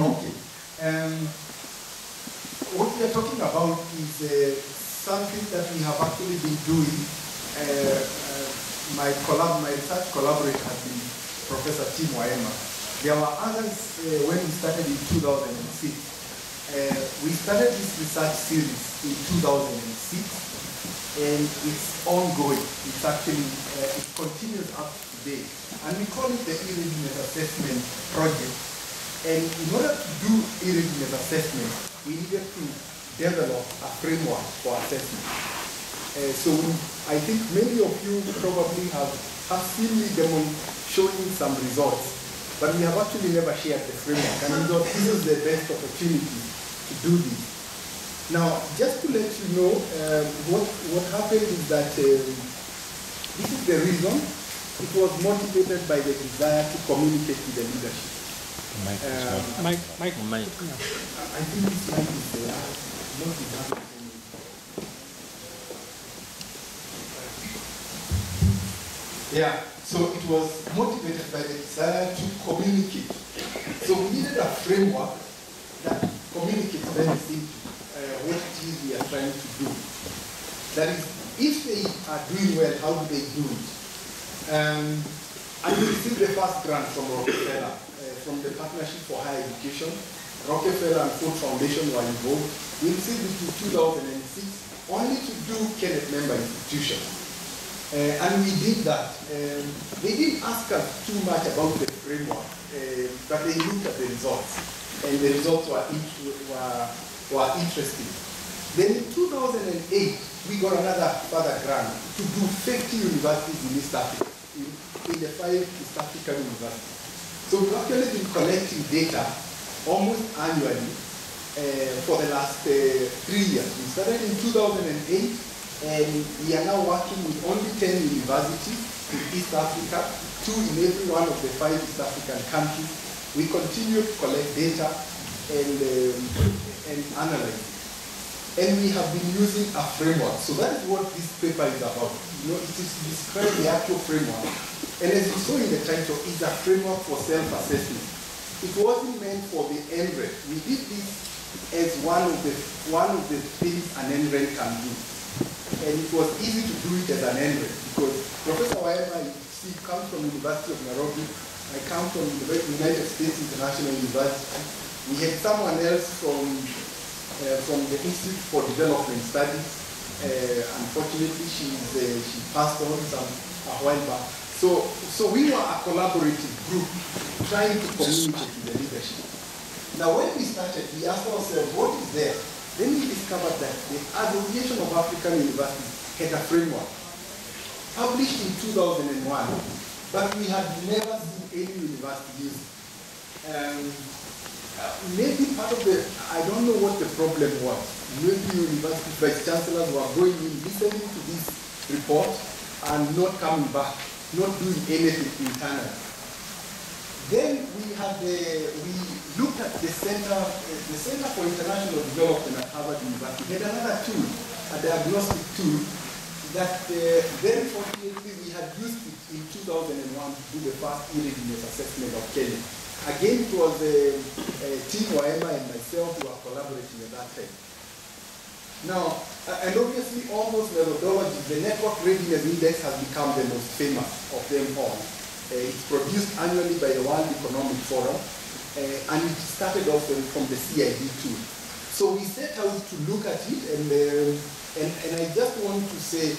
Okay. What we are talking about is something that we have actually been doing. My research collaborator has been Professor Tim Waema. There were others when we started in 2006. We started this research series in 2006, and it's ongoing. It's actually, it continues up to today. And we call it the e-Readiness Assessment Project. And in order to do e-Readiness assessment, we needed to develop a framework for assessment. So I think many of you probably have seen me showing some results, but we have actually never shared the framework, and we thought this is the best opportunity to do this. Now, just to let you know, what happened is that this is the reason. It was motivated by the desire to communicate with the leadership. Mike. I think this mic is not enough. Yeah, so it was motivated by the desire to communicate. So we needed a framework that communicates very simply what it is we are trying to do. That is, if they are doing well, how do they do it? And we received the first grant from Rockefeller, from the Partnership for Higher Education. Rockefeller and Ford Foundation were involved. We received it in 2006, only to do KENET member institutions. And we did that. They didn't ask us too much about the framework, but they looked at the results, and the results were interesting. Then in 2008, we got another further grant to do 50 universities in East Africa, in the 5 East African universities. So we've actually been collecting data almost annually for the last 3 years. We started in 2008, and we are now working with only 10 universities in East Africa, 2 in every one of the 5 East African countries. We continue to collect data and analyze it. And we have been using a framework. So that is what this paper is about. You know, it is to describe the actual framework. And as you saw in the title, it's a framework for self-assessment. It wasn't meant for the NRED. We did this as one of the things an NRED can do. And it was easy to do it as an NRED because Professor Waema comes from the University of Nairobi. I come from the United States International University. We had someone else from the Institute for Development Studies. Unfortunately, she passed on a while back. So we were a collaborative group trying to communicate with the leadership. Now, when we started, we asked ourselves, what is there? Then we discovered that the Association of African Universities had a framework published in 2001, but we had never seen any university use it. Maybe part of I don't know what the problem was. Maybe university vice chancellors were going in, listening to this report and not coming back, not doing anything internally. Then we looked at the Center for International Development at Harvard University. They had another tool, a diagnostic tool, that very fortunately we had used it in 2001 to do the first e-Readiness assessment of Kenya. Again, it was Tim Waema and myself who were collaborating at that time. Now, and obviously all those methodologies, the Network Readiness Index has become the most famous of them all. It's produced annually by the World Economic Forum, and it started off from the CID tool. So we set out to look at it, and I just want to say,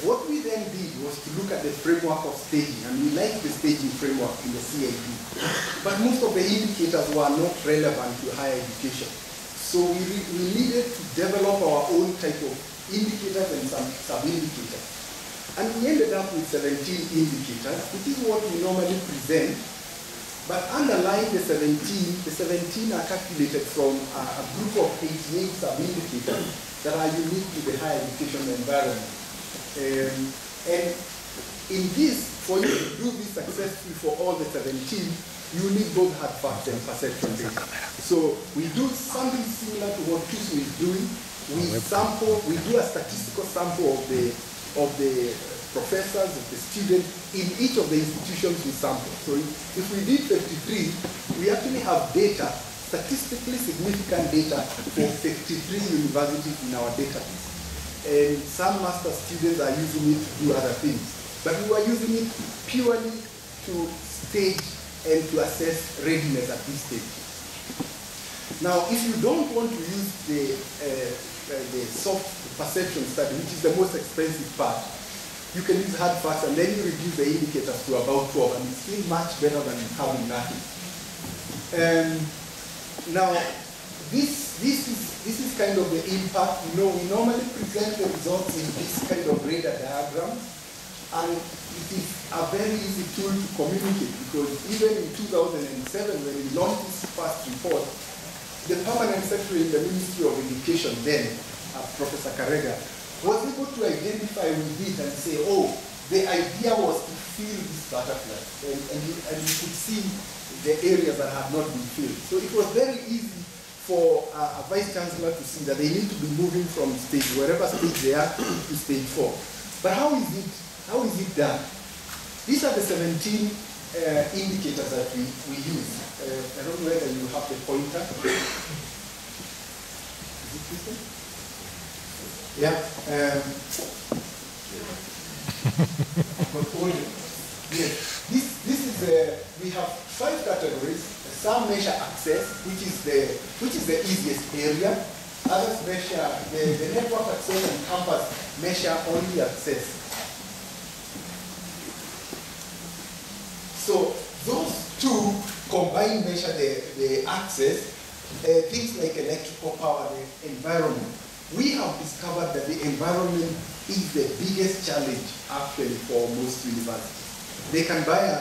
what we then did was to look at the framework of staging, and we liked the staging framework in the CID. But most of the indicators were not relevant to higher education. So we needed to develop our own type of indicators and some sub-indicators. And we ended up with 17 indicators, which is what we normally present. But underlying the 17 are calculated from a group of 88 sub-indicators that are unique to the higher education environment. And in this, for you to do this successfully for all the 17, you need both hard facts and perception data. So we do something similar to what TUSU is doing. We do a statistical sample of the professors, of the students in each of the institutions we sample. So if we did 53, we actually have data statistically significant data for 53 universities in our database. And some master students are using it to do other things. But we were using it purely to stage and to assess readiness at this stage. Now, if you don't want to use the soft perception study, which is the most expensive part, you can use hard facts and then you reduce the indicators to about 12, and it's still much better than having nothing. Now, this is kind of the impact. You know, we normally present the results in this kind of radar diagram, and it is a very easy tool to communicate, because even in 2007, when we launched this first report, the permanent secretary in the Ministry of Education then, Professor Karega, was able to identify with it and say, oh, the idea was to fill this butterfly. And you could see the areas that had not been filled. So it was very easy for a vice chancellor to see that they need to be moving from stage, wherever stage they are, to stage 4. But how is it done? These are the 17 indicators that we use. I don't know whether you have the pointer. Is it this one? Yeah. Yes. This is we have 5 categories. Some measure access, which is the easiest area. Others measure the network access, and campus measure only access. So those two combined measure the access, things like electrical power, the environment. We have discovered that the environment is the biggest challenge actually for most universities. They can by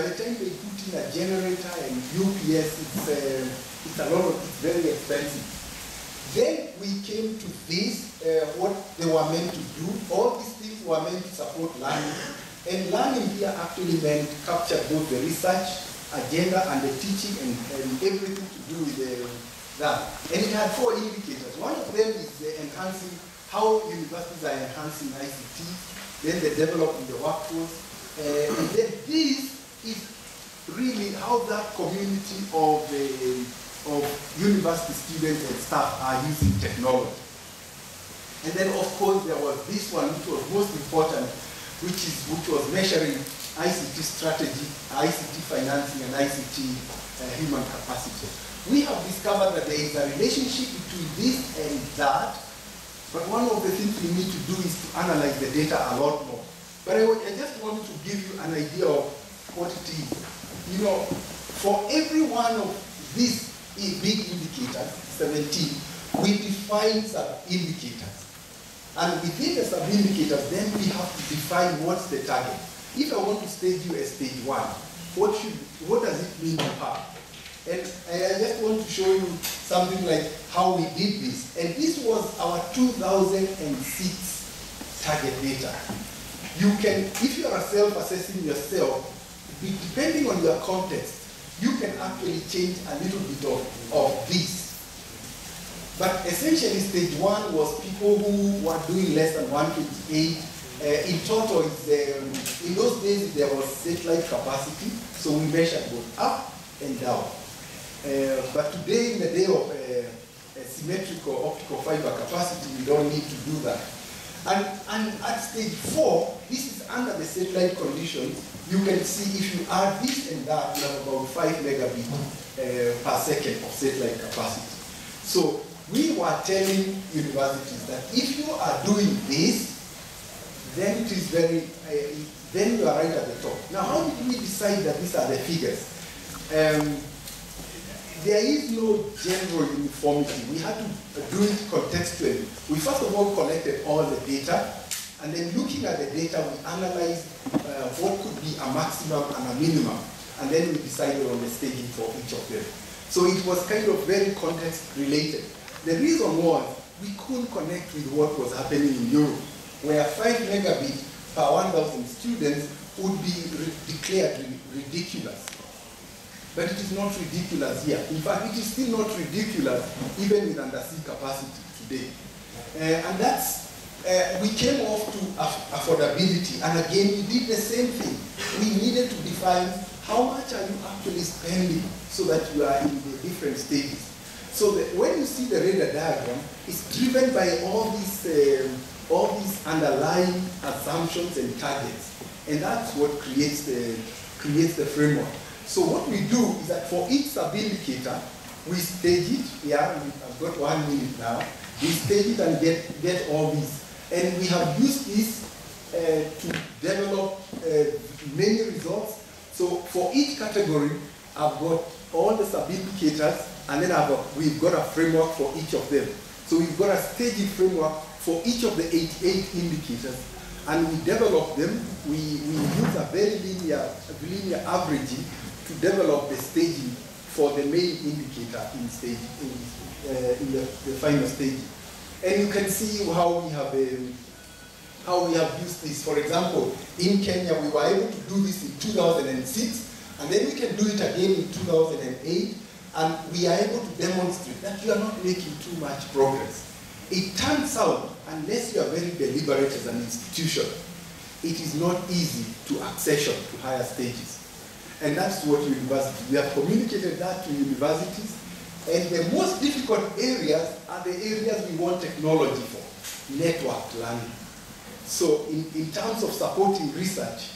the time they put in a generator and UPS, it's very expensive. Then we came to this, what they were meant to do. All these things were meant to support learning. And learning here actually meant capture both the research agenda and the teaching and everything to do with that. And it had 4 indicators. One of them is the enhancing, how universities are enhancing ICT, then the development of the workforce, and then this is really how that community of university students and staff are using technology. And then of course there was this one which was most important, which was measuring ICT strategy, ICT financing, and ICT human capacity. We have discovered that there is a relationship between this and that, but one of the things we need to do is to analyze the data a lot more. But I just want to give you an idea of what it is. You know, for every one of these big indicators, 17, we define sub-indicators. And within the sub-indicators, then we have to define what's the target. If I want to stage you as stage 1, what does it mean to have? And I just want to show you something like how we did this. And this was our 2006 target data. You can, if you are self-assessing yourself, depending on your context, you can actually change a little bit of this. But essentially, stage 1 was people who were doing less than 128. In total, in those days, there was satellite capacity, so we measured both up and down. But today, in the day of symmetrical optical fiber capacity, we don't need to do that. And at stage 4, this is under the satellite conditions. You can see if you add this and that, you have about 5 megabits per second of satellite capacity. So we were telling universities that if you are doing this, then it is then you are right at the top. Now, how did we decide that these are the figures? There is no general uniformity. We had to do it contextually. We first of all collected all the data, and then looking at the data, we analyzed what could be a maximum and a minimum, and then we decided on the staging for each of them. So it was kind of very context related. The reason was we couldn't connect with what was happening in Europe, where 5 megabits per 1,000 students would be declared ridiculous. But it is not ridiculous here. In fact, it is still not ridiculous even with undersea capacity today. And that's, we came off to affordability. And again, we did the same thing. We needed to define how much are you actually spending so that you are in the different stages. So when you see the radar diagram, it's driven by all these underlying assumptions and targets. And that's what creates the framework. So what we do is that for each sub-indicator, we stage it. Yeah, I've got 1 minute now. We stage it and get all these. And we have used this to develop many results. So for each category, I've got all the sub-indicators, and then we've got a framework for each of them. So we've got a staging framework for each of the 88 indicators, and we develop them. We use a very linear averaging to develop the staging for the main indicator in the final staging. And you can see how we have used this. For example, in Kenya, we were able to do this in 2006, and then we can do it again in 2008, and we are able to demonstrate that you are not making too much progress. It turns out, unless you are very deliberate as an institution, it is not easy to accession to higher stages. And that's what universities, we have communicated that to universities, and the most difficult areas are the areas we want technology for, networked learning. So in terms of supporting research,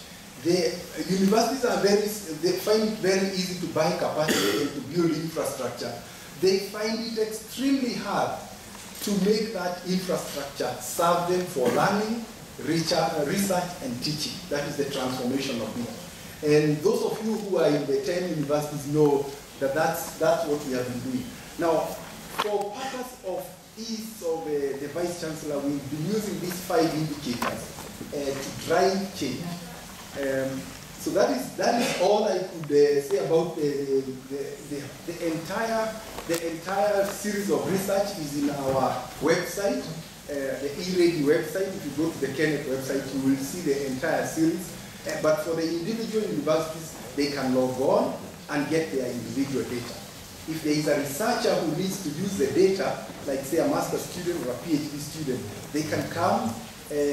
the universities they find it very easy to buy capacity and to build infrastructure. They find it extremely hard to make that infrastructure serve them for learning, research, and teaching. That is the transformation of it. And those of you who are in the 10 universities know that that's what we have been doing. Now, for purpose of ease of the Vice Chancellor, we've been using these 5 indicators to drive change. So that is all I could say about the entire series of research is in our website, the e-Ready website. If you go to the KENET website, you will see the entire series. But for the individual universities, they can log on and get their individual data. If there is a researcher who needs to use the data, like say a master's student or a PhD student, they can come,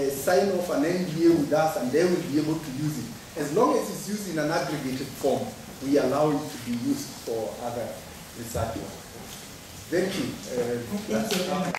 sign off an NDA with us, and they will be able to use it. As long as it's used in an aggregated form, we allow it to be used for other research work. Thank you.